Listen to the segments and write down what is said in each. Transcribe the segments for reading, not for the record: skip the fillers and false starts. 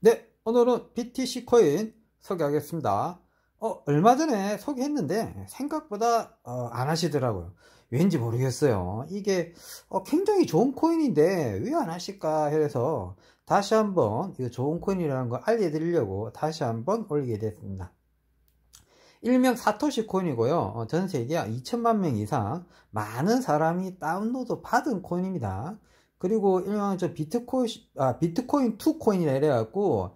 네, 오늘은 BTC 코인 소개하겠습니다. 얼마 전에 소개했는데 생각보다 안 하시더라고요. 왠지 모르겠어요. 이게 굉장히 좋은 코인인데 왜 안 하실까 해서 다시 한번 이 좋은 코인이라는 걸 알려드리려고 다시 한번 올리게 됐습니다. 일명 사토시 코인이고요. 전 세계 2천만 명 이상 많은 사람이 다운로드 받은 코인입니다. 그리고 일명 비트코인 2 코인이라 이래갖고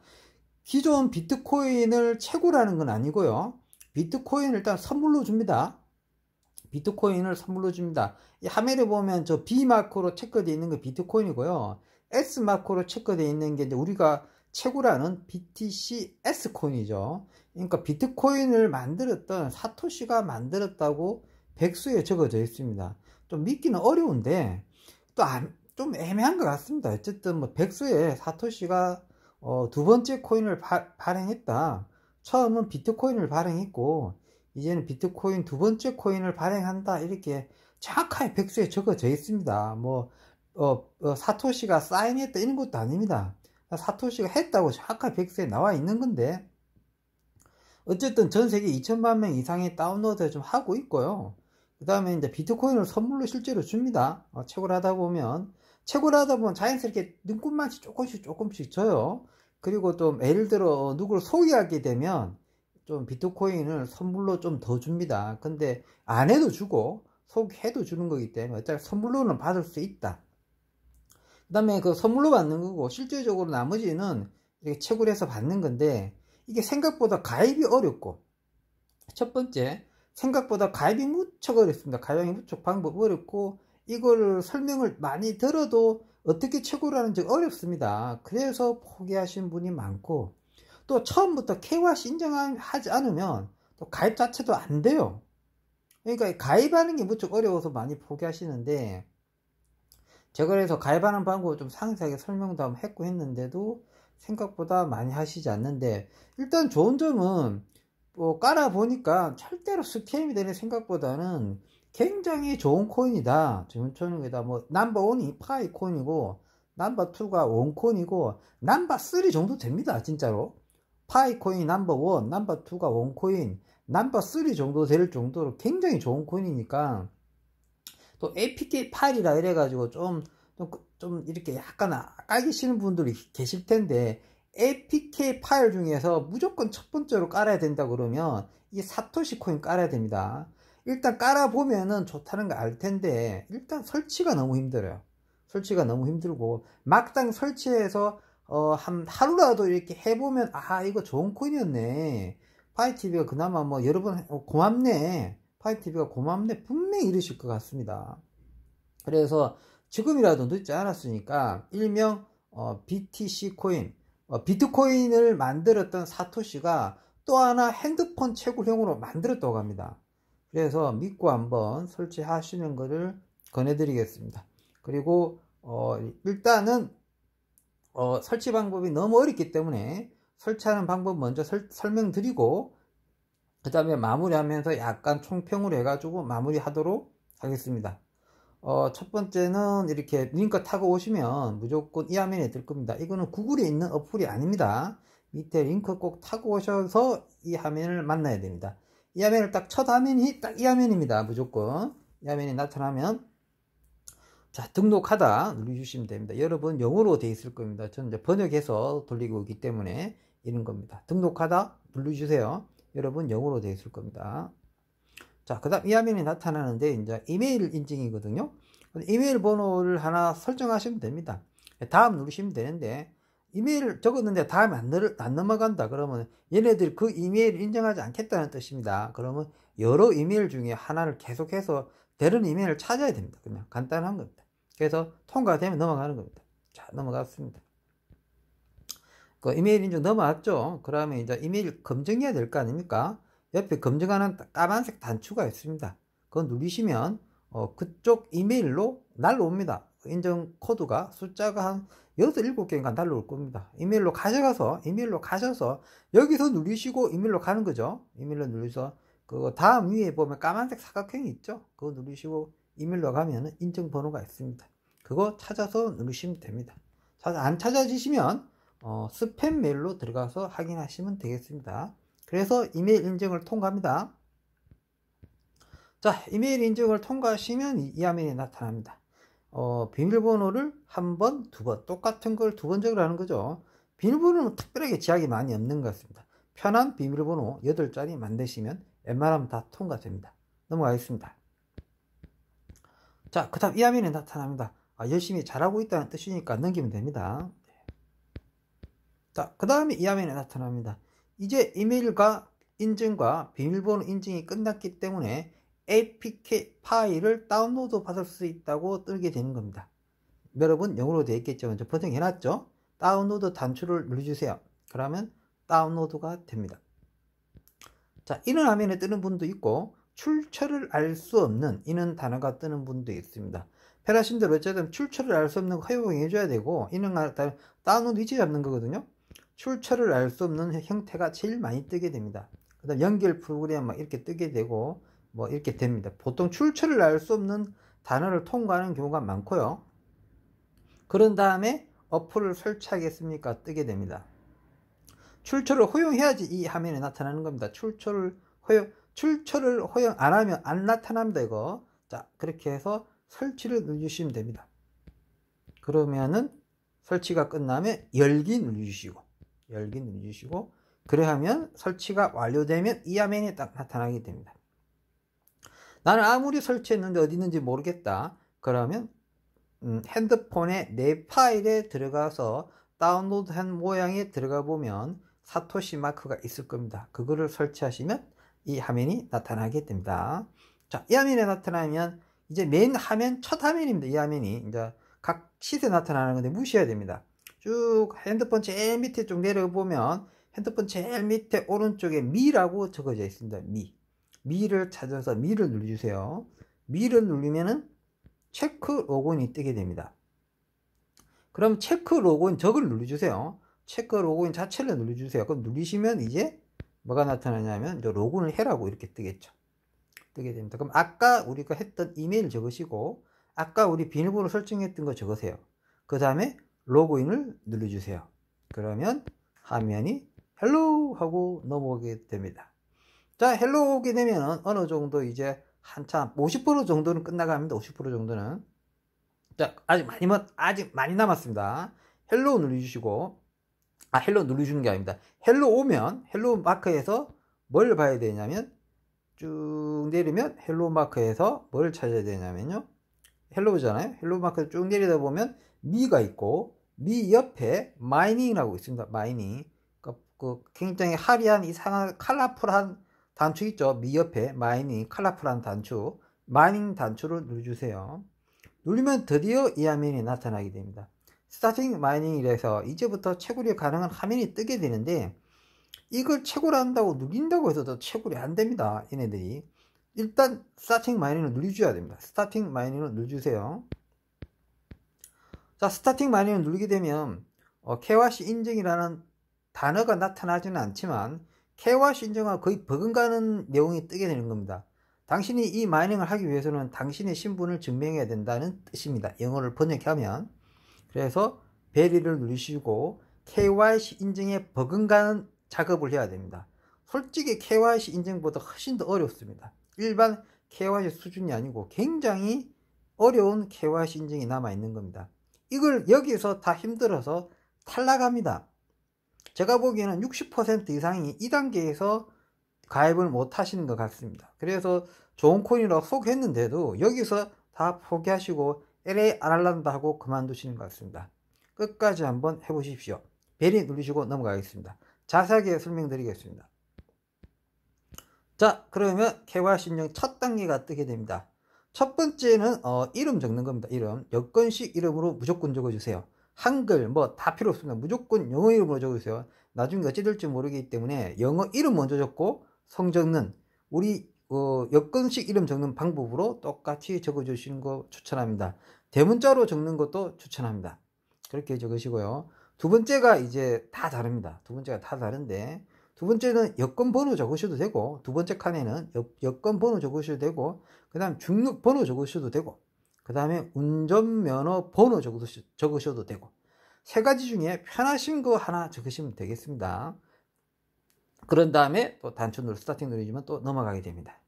기존 비트코인을 채굴하는 건 아니고요. 비트코인을 일단 선물로 줍니다. 비트코인을 선물로 줍니다. 이 화면에 보면 저 B 마크로 체크되어 있는 게 비트코인이고요. S 마크로 체크되어 있는 게 이제 우리가 채굴하는 BTC S 코인이죠. 그러니까 비트코인을 만들었던 사토시가 만들었다고 백수에 적어져 있습니다. 좀 믿기는 어려운데 또 좀 애매한 것 같습니다. 어쨌든 뭐 백수에 사토시가 두 번째 코인을 발행했다. 처음은 비트코인을 발행했고 이제는 비트코인 두 번째 코인을 발행한다. 이렇게 정확하게 백수에 적어져 있습니다. 뭐 사토시가 사인했다 이런 것도 아닙니다. 사토시가 했다고 정확하게 백수에 나와 있는 건데 어쨌든 전 세계 2천만 명 이상의 다운로드 좀 하고 있고요. 그 다음에 이제 비트코인을 선물로 실제로 줍니다. 채굴하다 보면 자연스럽게 눈꽃만치 조금씩 줘요. 그리고 또 예를 들어 누구를 소개하게 되면 좀 비트코인을 선물로 좀 더 줍니다. 근데 안 해도 주고 소개해도 주는 거기 때문에 어차피 선물로는 받을 수 있다. 그 다음에 그 선물로 받는 거고 실질적으로 나머지는 이렇게 채굴해서 받는 건데 이게 생각보다 가입이 어렵고 첫 번째 생각보다 가입이 무척 어렵습니다. 가입이 무척 방법 어렵고 이거를 설명을 많이 들어도 어떻게 채굴하는지 어렵습니다. 그래서 포기하신 분이 많고 또 처음부터 KYC 인정하지 않으면 또 가입 자체도 안 돼요. 그러니까 가입하는 게 무척 어려워서 많이 포기하시는데 제가 그래서 가입하는 방법을 좀 상세하게 설명도 한번 했고 했는데도 생각보다 많이 하시지 않는데 일단 좋은 점은 뭐 깔아보니까 절대로 스캠이 되는 생각보다는 굉장히 좋은 코인이다. 저는 뭐 넘버1이 파이 코인이고 넘버2가 원코인이고 넘버3 정도 됩니다. 진짜로 파이 코인 넘버1, 넘버2가 원코인, 넘버3 정도 될 정도로 굉장히 좋은 코인이니까 또 APK 파일이라 이래가지고 좀 이렇게 약간 깔기 싫은 분들이 계실 텐데 APK 파일 중에서 무조건 첫 번째로 깔아야 된다 그러면 이 사토시 코인 깔아야 됩니다. 일단 깔아보면은 좋다는 거 알 텐데 일단 설치가 너무 힘들어요. 설치가 너무 힘들고 막상 설치해서 한 하루라도 이렇게 해보면 이거 좋은 코인이었네. 파이TV가 그나마 뭐 여러분 고맙네. 파이TV가 고맙네. 분명히 이러실 것 같습니다. 그래서 지금이라도 늦지 않았으니까 일명 BTC 코인 비트코인을 만들었던 사토시가 또 하나 핸드폰 채굴형으로 만들었다고 합니다. 그래서 믿고 한번 설치하시는 것을 권해드리겠습니다. 그리고 일단은 설치 방법이 너무 어렵기 때문에 설치하는 방법 먼저 설명드리고 그 다음에 마무리하면서 약간 총평으로 해가지고 마무리하도록 하겠습니다. 첫 번째는 이렇게 링크 타고 오시면 무조건 이 화면에 뜰 겁니다. 이거는 구글에 있는 어플이 아닙니다. 밑에 링크 꼭 타고 오셔서 이 화면을 만나야 됩니다. 이 화면을 딱 첫 화면이 딱 이 화면입니다. 무조건 이 화면이 나타나면 자 등록하다 눌러주시면 됩니다. 여러분 영어로 되어 있을 겁니다. 저는 이제 번역해서 돌리고 있기 때문에 이런 겁니다. 등록하다 눌러주세요. 여러분 영어로 되어 있을 겁니다. 자, 그 다음 이 화면이 나타나는데 이제 이메일 인증이거든요. 이메일 번호를 하나 설정하시면 됩니다. 다음 누르시면 되는데 이메일을 적었는데 다음에 안 넘어간다 그러면 얘네들이 그 이메일을 인정하지 않겠다는 뜻입니다. 그러면 여러 이메일 중에 하나를 계속해서 다른 이메일을 찾아야 됩니다. 그냥 간단한 겁니다. 그래서 통과되면 넘어가는 겁니다. 자, 넘어갔습니다. 그 이메일 인증 넘어왔죠. 그러면 이제 이메일 검증해야 될 거 아닙니까? 옆에 검증하는 까만색 단추가 있습니다. 그거 누르시면 그쪽 이메일로 날라옵니다. 인증 코드가 숫자가 한 6, 7개인가 날라올 겁니다. 이메일로 가셔서 여기서 누르시고 이메일로 가는 거죠. 이메일로 누르셔서 그 다음 위에 보면 까만색 사각형이 있죠. 그거 누르시고 이메일로 가면 인증번호가 있습니다. 그거 찾아서 누르시면 됩니다. 안 찾아지시면 스팸 메일로 들어가서 확인하시면 되겠습니다. 그래서 이메일 인증을 통과합니다. 자, 이메일 인증을 통과하시면 이 화면이 나타납니다. 비밀번호를 한 번, 두 번, 똑같은 걸 두 번 적으라는 거죠. 비밀번호는 특별하게 제약이 많이 없는 것 같습니다. 편한 비밀번호 8자리 만드시면 웬만하면 다 통과됩니다. 넘어가겠습니다. 자, 그 다음 이 화면에 나타납니다. 열심히 잘하고 있다는 뜻이니까 넘기면 됩니다. 자, 그 다음에 이 화면에 나타납니다. 이제 이메일과 인증과 비밀번호 인증이 끝났기 때문에 APK 파일을 다운로드 받을 수 있다고 뜨게 되는 겁니다. 여러분 영어로 되어 있겠죠. 먼저 버튼 해놨죠. 다운로드 단추를 눌러주세요. 그러면 다운로드가 됩니다. 자, 이런 화면에 뜨는 분도 있고 출처를 알 수 없는 이런 단어가 뜨는 분도 있습니다. 편하신 대로 어쨌든 출처를 알 수 없는 거 허용해 줘야 되고, 이런 다운로드 위치 잡는 거거든요. 출처를 알 수 없는 형태가 제일 많이 뜨게 됩니다. 그 다음 연결 프로그램 막 이렇게 뜨게 되고 뭐 이렇게 됩니다. 보통 출처를 알 수 없는 단어를 통과하는 경우가 많고요. 그런 다음에 어플을 설치하겠습니까? 뜨게 됩니다. 출처를 허용해야지 이 화면에 나타나는 겁니다. 출처를 허용 안 하면 안 나타납니다, 이거. 자, 그렇게 해서 설치를 눌러주시면 됩니다. 그러면은 설치가 끝나면 열기 눌러주시고, 그래 하면 설치가 완료되면 이 화면에 딱 나타나게 됩니다. 나는 아무리 설치했는데 어디 있는지 모르겠다. 그러면 핸드폰에 내 파일에 들어가서 다운로드한 모양에 들어가 보면 사토시 마크가 있을 겁니다. 그거를 설치하시면 이 화면이 나타나게 됩니다. 자, 이 화면에 나타나면 이제 맨 화면, 첫 화면입니다. 이 화면이 이제 각 시트에 나타나는 건데 무시해야 됩니다. 쭉 핸드폰 제일 밑에 쭉 내려보면 핸드폰 제일 밑에 오른쪽에 미라고 적어져 있습니다. 미를 찾아서 미를 눌러주세요. 미를 누르면은 체크 로그인이 뜨게 됩니다. 그럼 체크 로그인 저걸 눌러주세요. 체크 로그인 자체를 눌러주세요. 그럼 누르시면 이제 뭐가 나타나냐면 이제 로그인을 해라고 이렇게 뜨겠죠. 뜨게 됩니다. 그럼 아까 우리가 했던 이메일 적으시고 아까 우리 비밀번호 설정했던 거 적으세요. 그 다음에 로그인을 눌러주세요. 그러면 화면이 헬로 하고 넘어오게 됩니다. 자, 헬로 오게 되면 어느 정도 이제 한참 50% 정도는 끝나갑니다. 50% 정도는. 자, 아직 많이 남았습니다. 헬로 눌러주시고, 헬로 눌러주는 게 아닙니다. 헬로 오면 헬로 마크에서 뭘 봐야 되냐면 쭉 내리면 헬로 마크에서 뭘 찾아야 되냐면요, 헬로잖아요. 헬로 마크 쭉 내리다 보면 미가 있고 미 옆에 마이닝이라고 있습니다. 마이닝. 그 굉장히 화려한 이상한 컬러풀한 단추 있죠. 미 옆에 마이닝 컬러풀한 단추, 마이닝 단추를 눌러주세요. 누르면 드디어 이 화면이 나타나게 됩니다. 스타팅 마이닝이라서 이제부터 채굴이 가능한 화면이 뜨게 되는데, 이걸 채굴 한다고 누린다고 해서도 채굴이 안 됩니다. 얘네들이. 일단 스타팅 마이닝을 눌러줘야 됩니다. 스타팅 마이닝을 눌러주세요. 자, 스타팅 마이닝을 누르게 되면 KYC 인증이라는 단어가 나타나지는 않지만 KYC 인증과 거의 버금가는 내용이 뜨게 되는 겁니다. 당신이 이 마이닝을 하기 위해서는 당신의 신분을 증명해야 된다는 뜻입니다. 영어를 번역하면. 그래서 베리를 누르시고 KYC 인증에 버금가는 작업을 해야 됩니다. 솔직히 KYC 인증보다 훨씬 더 어렵습니다. 일반 KYC 수준이 아니고 굉장히 어려운 KYC 인증이 남아있는 겁니다. 이걸 여기서 다 힘들어서 탈락합니다. 제가 보기에는 60% 이상이 2단계에서 가입을 못 하시는 것 같습니다. 그래서 좋은 코인이라고 소개했는데도 여기서 다 포기하시고 LA 안 할란다 하고 그만두시는 것 같습니다. 끝까지 한번 해보십시오. 베리 누르시고 넘어가겠습니다. 자세하게 설명드리겠습니다. 자, 그러면 KYC 인증 첫 단계가 뜨게 됩니다. 첫 번째는 이름 적는 겁니다. 이름. 여권식 이름으로 무조건 적어주세요. 한글 뭐 다 필요 없습니다. 무조건 영어 이름으로 적어주세요. 나중에 어찌 될지 모르기 때문에 영어 이름 먼저 적고 성 적는 우리 여권식 이름 적는 방법으로 똑같이 적어주시는 거 추천합니다. 대문자로 적는 것도 추천합니다. 그렇게 적으시고요. 두 번째가 이제 다 다릅니다. 두 번째가 다 다른데, 두 번째는 여권 번호 적으셔도 되고, 두 번째 칸에는 여권 번호 적으셔도 되고, 그 다음 중력 번호 적으셔도 되고, 그 다음에 운전면허 번호 적으셔도 되고, 세 가지 중에 편하신 거 하나 적으시면 되겠습니다. 그런 다음에 또 단추 누르 스타팅 누르시면 또 넘어가게 됩니다.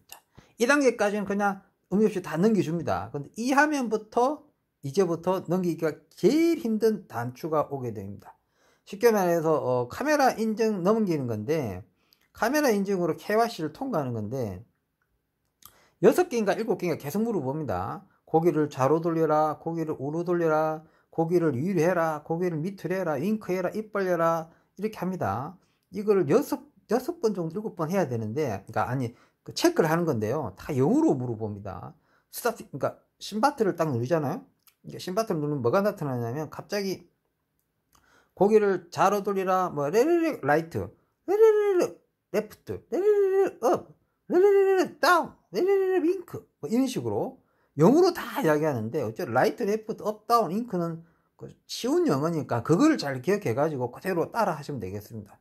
자, 2단계까지는 그냥 의미 없이 다 넘겨줍니다. 근데 이 화면부터 이제부터 넘기기가 제일 힘든 단추가 오게 됩니다. 쉽게 말해서 카메라 인증 넘기는 건데, 카메라 인증으로 KYC를 통과하는 건데 6개인가 7개인가 계속 물어봅니다. 고개를 좌로 돌려라, 고개를 우로 돌려라, 고개를 위로 해라, 고개를 밑으로 해라, 윙크해라, 입 벌려라, 이렇게 합니다. 이거를 6번 정도 7번 해야 되는데, 그러니까 아니 그 체크를 하는 건데요, 다 영어로 물어봅니다. 스타트, 그러니까 심바트를 딱 누르잖아요. 심바트를 누르면 뭐가 나타나냐면 갑자기 고개를 좌로 돌리라, 뭐 레레레 라이트, 레레레 레프트, 레레레 업, 레레레 다운, 레레레 윙크, 뭐 이런 식으로 영어로 다 이야기하는데, 어째 라이트, 레프트, 업, 다운, 윙크는 쉬운 영어니까 그걸 잘 기억해 가지고 그대로 따라 하시면 되겠습니다.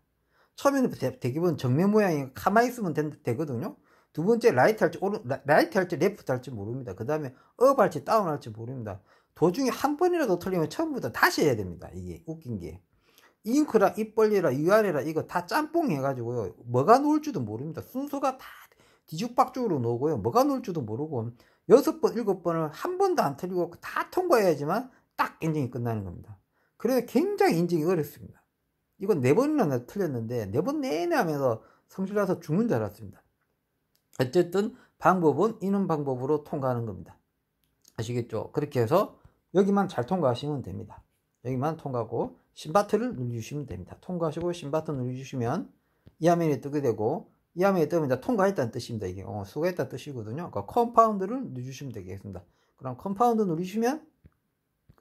처음에는 대기본 정면 모양이 가만히 있으면 되거든요. 두 번째 라이트 할지 라이트 할지 레프트 할지 모릅니다. 그 다음에 업 할지 다운 할지 모릅니다. 도중에 한 번이라도 틀리면 처음부터 다시 해야 됩니다. 이게 웃긴 게, 잉크라, 입 벌리라, URL이라 이거 다 짬뽕 해가지고요, 뭐가 놓을지도 모릅니다. 순서가 다 뒤죽박죽으로 놓고요, 뭐가 놓을지도 모르고 6번 7번을 한 번도 안 틀리고 다 통과해야지만 딱 인증이 끝나는 겁니다. 그래서 굉장히 인증이 어렵습니다. 이건 4번이나 틀렸는데 4번 내내 하면서 성질나서 죽는 줄 알았습니다. 어쨌든 방법은 이런 방법으로 통과하는 겁니다. 아시겠죠? 그렇게 해서 여기만 잘 통과하시면 됩니다. 여기만 통과하고 심바트를 눌러주시면 됩니다. 통과하시고 심바트 눌러주시면 이 화면이 뜨게 되고, 이 화면이 뜨면 이제 통과했다는 뜻입니다. 이게 수고했다는 뜻이거든요. 그러니까 컴파운드를 눌러주시면 되겠습니다. 그럼 컴파운드 누르시면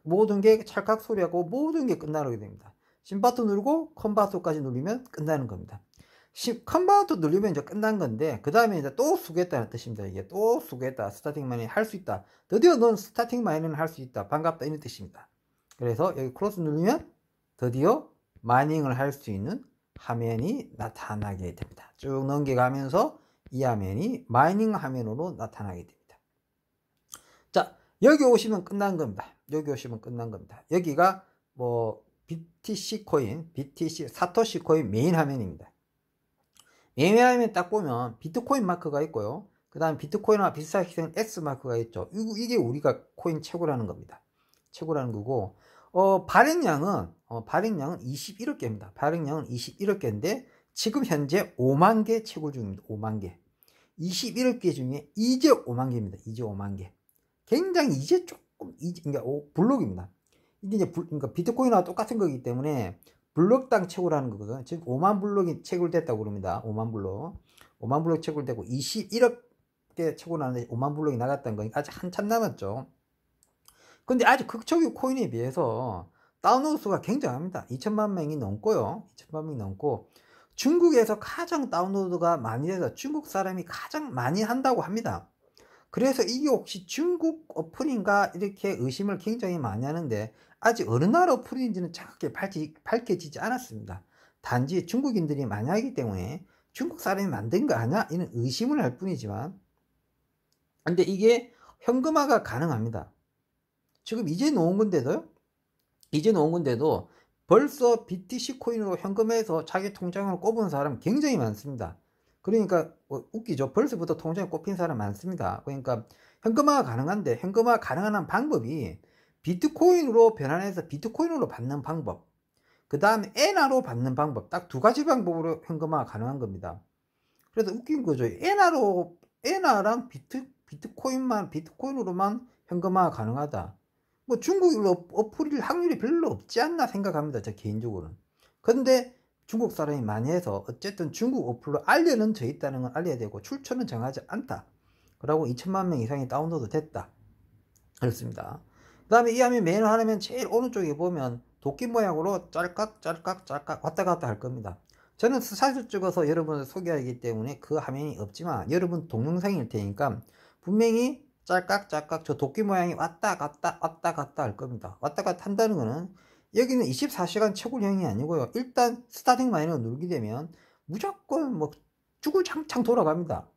모든 게 찰칵 소리하고 모든 게 끝나게 됩니다. 심바트 누르고 컴바트까지 누르면 끝나는 겁니다. 컴바운드 누르면 이제 끝난 건데, 그 다음에 이제 또 수고했다는 뜻입니다. 이게 또 수고했다, 스타팅 마이닝 할 수 있다, 드디어 넌 스타팅 마이닝을 할 수 있다, 반갑다, 이런 뜻입니다. 그래서 여기 크로스 누르면 드디어 마이닝을 할 수 있는 화면이 나타나게 됩니다. 쭉 넘겨가면서 이 화면이 마이닝 화면으로 나타나게 됩니다. 자, 여기 오시면 끝난 겁니다. 여기 오시면 끝난 겁니다. 여기가 뭐 BTC 코인, BTC 사토시 코인 메인 화면입니다. 메인 화면 딱 보면 비트코인 마크가 있고요, 그 다음 비트코인과 비슷하게 생긴 X 마크가 있죠. 이게 우리가 코인 채굴하는 겁니다. 채굴하는 거고, 발행량은 21억 개입니다. 발행량은 21억 개인데 지금 현재 5만 개 채굴 중입니다. 5만 개. 21억 개 중에 이제 5만 개입니다. 이제 5만 개. 굉장히 이제 조금 그러니까 블록입니다. 이게 이제 그러니까 비트코인과 똑같은 거기 때문에 블록당 채굴하는 거거든요. 지금 5만 블록이 채굴됐다고 그럽니다. 5만 블록. 5만 블록 채굴되고 21억 개 채굴하는데 5만 블록이 나갔다는 거니까 아직 한참 남았죠. 근데 아직 극초기 코인에 비해서 다운로드 수가 굉장합니다. 2천만 명이 넘고요. 2천만 명이 넘고, 중국에서 가장 다운로드가 많이 돼서 중국 사람이 가장 많이 한다고 합니다. 그래서 이게 혹시 중국 어플인가 이렇게 의심을 굉장히 많이 하는데, 아직 어느 나라 어플인지는 정확하게 밝혀지지 않았습니다. 단지 중국인들이 많이 하기 때문에 중국 사람이 만든 거 아니야? 이런 의심을 할 뿐이지만, 근데 이게 현금화가 가능합니다. 지금 이제 놓은 건데도 벌써 BTC 코인으로 현금에서 자기 통장으로 꼽은 사람 굉장히 많습니다. 그러니까 웃기죠. 벌써부터 통장에 꼽힌 사람 많습니다. 그러니까 현금화가 가능한데, 현금화 가능한 방법이 비트코인으로 변환해서 비트코인으로 받는 방법, 그 다음에 엔화로 받는 방법, 딱 2가지 방법으로 현금화가 가능한 겁니다. 그래서 웃긴 거죠. 엔화랑 비트코인으로만 현금화가 가능하다. 뭐 중국으로 어플일 확률이 별로 없지 않나 생각합니다. 저 개인적으로는. 그런데 중국 사람이 많이 해서 어쨌든 중국 어플로 알려는 져 있다는 건 알려야 되고, 출처는 정하지 않다. 그러고 2천만 명 이상이 다운로드 됐다. 그렇습니다. 그 다음에 이 화면 메인 화면 제일 오른쪽에 보면 도끼 모양으로 짤깍 왔다 갔다 할 겁니다. 저는 스샷을 찍어서 여러분을 소개하기 때문에 그 화면이 없지만, 여러분 동영상일 테니까 분명히 짤깍 저 도끼 모양이 왔다 갔다 할 겁니다. 왔다 갔다 한다는 거는 여기는 24시간 채굴형이 아니고요, 일단 스타팅 마이너를 누르게 되면 무조건 뭐 주구장창 돌아갑니다.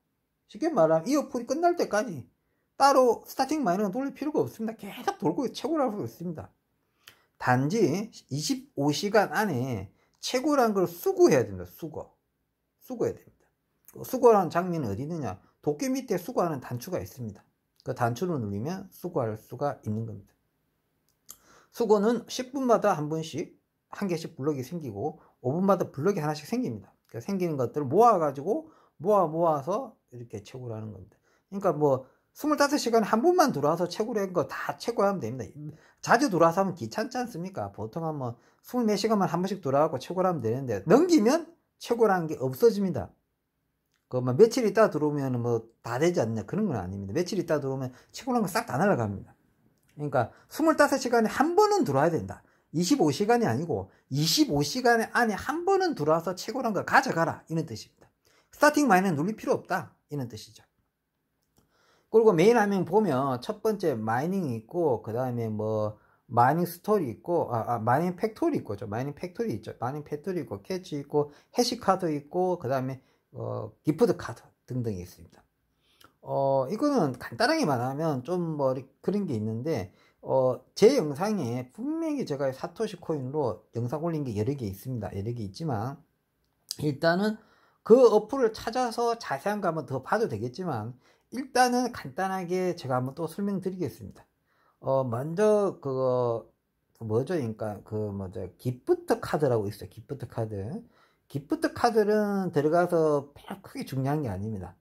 쉽게 말하면 이 어플이 끝날 때까지 따로 스타팅 마이너를 돌릴 필요가 없습니다. 계속 돌고 채굴할 수 있습니다. 단지 25시간 안에 채굴한 걸 수거해야 됩니다. 수거해야 됩니다. 수거하는 장면이 어디 있느냐? 도끼 밑에 수거하는 단추가 있습니다. 그 단추를 누르면 수거할 수가 있는 겁니다. 수거는 10분마다 한 번씩 한 개씩 블럭이 생기고 5분마다 블럭이 하나씩 생깁니다. 그러니까 생기는 것들을 모아가지고 모아서 이렇게 채굴 하는 겁니다. 그러니까 뭐 25시간에 한 번만 들어와서 채굴한 거 다 채굴하면 됩니다. 자주 들어와서 하면 귀찮지 않습니까? 보통 한 뭐 24시간만 한 번씩 들어와서 채굴하면 되는데 넘기면 채굴한 게 없어집니다. 그 뭐 며칠 있다 들어오면 뭐 다 되지 않냐 그런 건 아닙니다. 며칠 있다 들어오면 채굴한 거 싹 다 날아갑니다. 그러니까 25시간에 한 번은 들어와야 된다. 25시간이 아니고 25시간 안에 한 번은 들어와서 채굴한 걸 가져가라 이런 뜻입니다. 스타팅 마이너는 눌릴 필요 없다 이런 뜻이죠. 그리고 메인 화면 보면 첫 번째 마이닝이 있고 그 다음에 뭐 마이닝 스토리 있고 마이닝 팩토리 있고 마이닝 팩토리 있죠. 마이닝 팩토리 있고 캐치 있고 해시 카드 있고 그 다음에 기프트 카드 등등이 있습니다. 이거는 간단하게 말하면 좀 뭐 그런 게 있는데 제 영상에 분명히 제가 사토시 코인으로 영상 올린 게 여러 개 있습니다. 여러 개 있지만 일단은 그 어플을 찾아서 자세한 거 한번 더 봐도 되겠지만 일단은 간단하게 제가 한번 또 설명드리겠습니다. 먼저 뭐죠? 그러니까 기프트 카드라고 있어요. 기프트 카드. 기프트 카드는 들어가서 별 크게 중요한 게 아닙니다.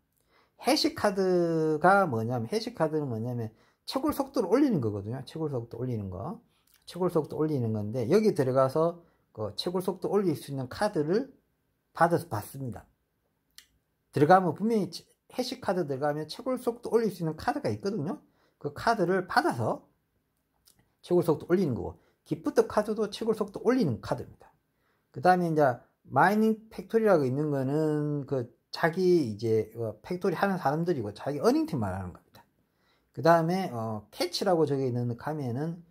해시카드가 뭐냐면 해시카드는 뭐냐면 채굴 속도를 올리는 거거든요. 채굴 속도 올리는 거. 채굴 속도 올리는 건데 여기 들어가서 그 채굴 속도 올릴 수 있는 카드를 받습니다. 들어가면 분명히 해시카드 들어가면 채굴 속도 올릴 수 있는 카드가 있거든요. 그 카드를 받아서 채굴 속도 올리는 거고 기프트 카드도 채굴 속도 올리는 카드입니다. 그 다음에 이제 마이닝 팩토리라고 있는 거는 자기 이제 팩토리 하는 사람들이고 자기 어닝팀 말하는 겁니다. 그 다음에 캐치라고 적혀 있는 가면은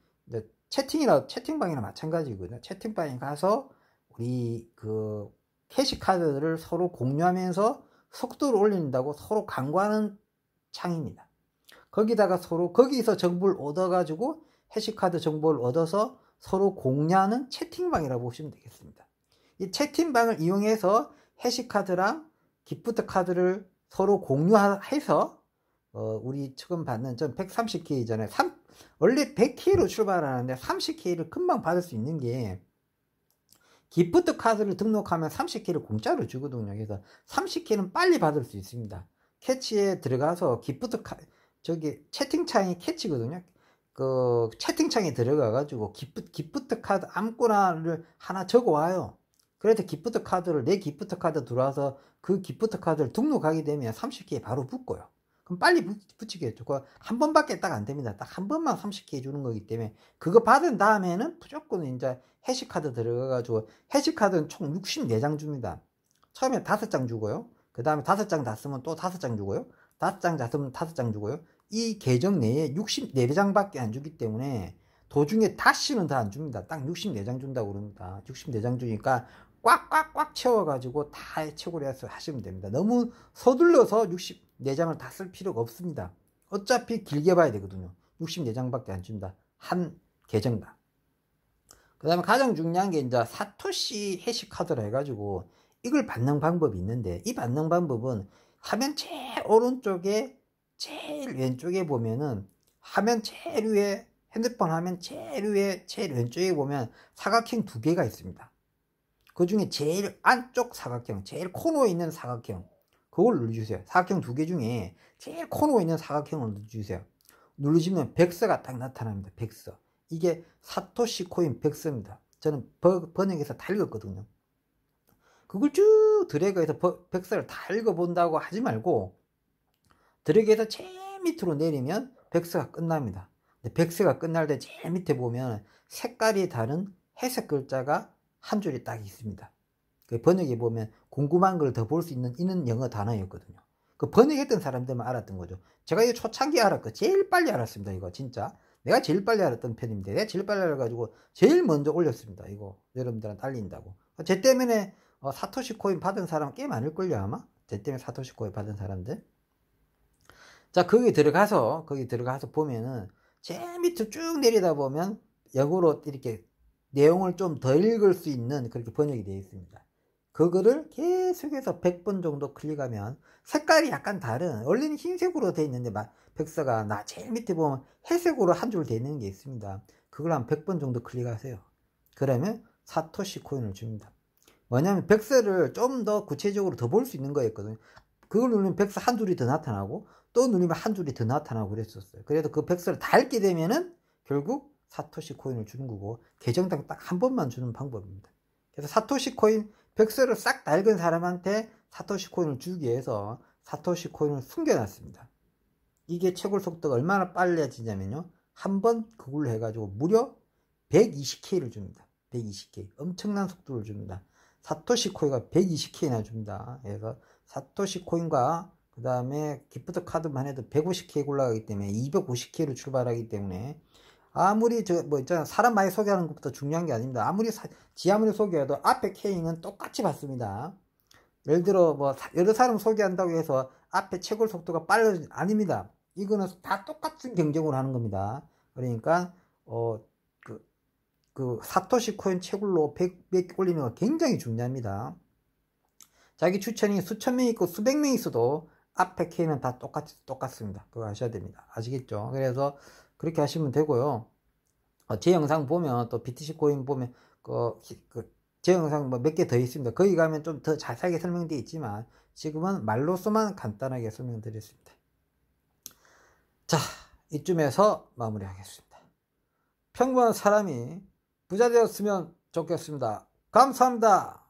채팅방이나 마찬가지거든요. 채팅방에 가서 우리 캐시 카드를 서로 공유하면서 속도를 올린다고 서로 강구하는 창입니다. 거기다가 거기서 정보를 얻어가지고 해시카드 정보를 얻어서 서로 공유하는 채팅방이라고 보시면 되겠습니다. 이 채팅방을 이용해서 해시카드랑 기프트 카드를 서로 공유해서 우리 지금 받는 전 130K잖아요. 원래 100K로 출발하는데 30K를 금방 받을 수 있는 게 기프트 카드를 등록하면 30K를 공짜로 주거든요. 그래서 30K는 빨리 받을 수 있습니다. 캐치에 들어가서 채팅창이 캐치거든요. 채팅창에 들어가가지고 기프트 카드 아무거나를 하나 적어와요. 그래서 기프트 카드를 내 기프트 카드 들어와서 그 기프트 카드를 등록하게 되면 30K 바로 붙고요. 그럼 빨리 붙이겠죠. 한 번밖에 딱 안 됩니다. 딱 한 번만 30K 주는 거기 때문에 그거 받은 다음에는 무조건 이제 해시카드 들어가가지고 해시카드는 총 64장 줍니다. 처음에 5장 주고요. 그 다음에 5장 다 쓰면 또 5장 주고요. 5장 다 쓰면 5장 주고요. 이 계정 내에 64장밖에 안 주기 때문에 도중에 다시는 다 안 줍니다. 딱 64장 준다고 그럽니다. 64장 주니까 꽉꽉꽉 채워가지고 다 채굴 해서 하시면 됩니다. 너무 서둘러서 64장을 다 쓸 필요가 없습니다. 어차피 길게 봐야 되거든요. 64장밖에 안 준다. 한 계정당. 그 다음에 가장 중요한 게 이제 사토시 해시카드라 해가지고 이걸 받는 방법이 있는데 이 받는 방법은 화면 제일 오른쪽에 제일 왼쪽에 보면은 화면 제일 위에 핸드폰 화면 제일 위에 제일 왼쪽에 보면 사각형 2개가 있습니다. 그 중에 제일 안쪽 사각형 제일 코너에 있는 사각형 그걸 눌러주세요. 사각형 2개 중에 제일 코너에 있는 사각형을 눌러주세요. 누르시면 백서가 딱 나타납니다. 백서. 이게 사토시 코인 백서입니다. 저는 번역해서 다 읽었거든요. 그걸 쭉 드래그해서 백서를 다 읽어본다고 하지 말고 드래그해서 제일 밑으로 내리면 백서가 끝납니다. 백서가 끝날 때 제일 밑에 보면 색깔이 다른 회색 글자가 한 줄이 딱 있습니다. 그 번역에 보면 궁금한 걸 더 볼 수 있는 영어 단어였거든요. 그 번역했던 사람들만 알았던 거죠. 제가 이거 초창기에 알았고 제일 빨리 알았습니다. 이거 진짜 내가 제일 빨리 알았던 편인데 내가 제일 빨리 알아가지고 제일 먼저 올렸습니다. 이거 여러분들한테 알린다고. 제 때문에 사토시 코인 받은 사람 꽤 많을걸요 아마. 제 때문에 사토시 코인 받은 사람들. 자 거기 들어가서 보면은 제일 밑으로 쭉 내리다 보면 영어로 이렇게 내용을 좀 더 읽을 수 있는 그렇게 번역이 되어 있습니다. 그거를 계속해서 100번 정도 클릭하면 색깔이 약간 다른, 원래는 흰색으로 되어 있는데 백서가 제일 밑에 보면 회색으로 한 줄 되어 있는 게 있습니다. 그걸 한 100번 정도 클릭하세요. 그러면 사토시 코인을 줍니다. 뭐냐면 백서를 좀 더 구체적으로 더 볼 수 있는 거였거든요. 그걸 누르면 백서 한 줄이 더 나타나고 또 누르면 한 줄이 더 나타나고 그랬었어요. 그래도 그 백서를 다 읽게 되면은 결국 사토시 코인을 주는 거고, 계정당 딱 한 번만 주는 방법입니다. 그래서 사토시 코인 백서를 싹 다 읽은 사람한테 사토시 코인을 주기 위해서 사토시 코인을 숨겨놨습니다. 이게 채굴 속도가 얼마나 빨라지냐면요, 한 번 그걸로 해가지고 무려 120K를 줍니다. 120K. 엄청난 속도를 줍니다. 사토시 코인가 120K나 줍니다. 그래서 사토시 코인과 그 다음에 기프트 카드만 해도 150K 올라가기 때문에 250K로 출발하기 때문에, 아무리 있잖아, 사람 많이 소개하는 것부터 중요한 게 아닙니다. 아무리 소개해도 앞에 K는 똑같이 받습니다. 예를 들어 여러 사람 소개한다고 해서 앞에 채굴 속도가 빨라지, 아닙니다. 이거는 다 똑같은 경쟁을 하는 겁니다. 그러니까 사토시 코인 채굴로 100 올리는 거 굉장히 중요합니다. 자기 추천이 수천 명 있고 수백 명 있어도 앞에 K는 다 똑같습니다. 그거 아셔야 됩니다. 아시겠죠? 그래서 그렇게 하시면 되고요. 제 영상 보면, 또 BTC 코인 보면 제 영상 몇 개 더 있습니다. 거기 가면 좀 더 자세하게 설명되어 있지만 지금은 말로서만 간단하게 설명드렸습니다. 자, 이쯤에서 마무리하겠습니다. 평범한 사람이 부자 되었으면 좋겠습니다. 감사합니다.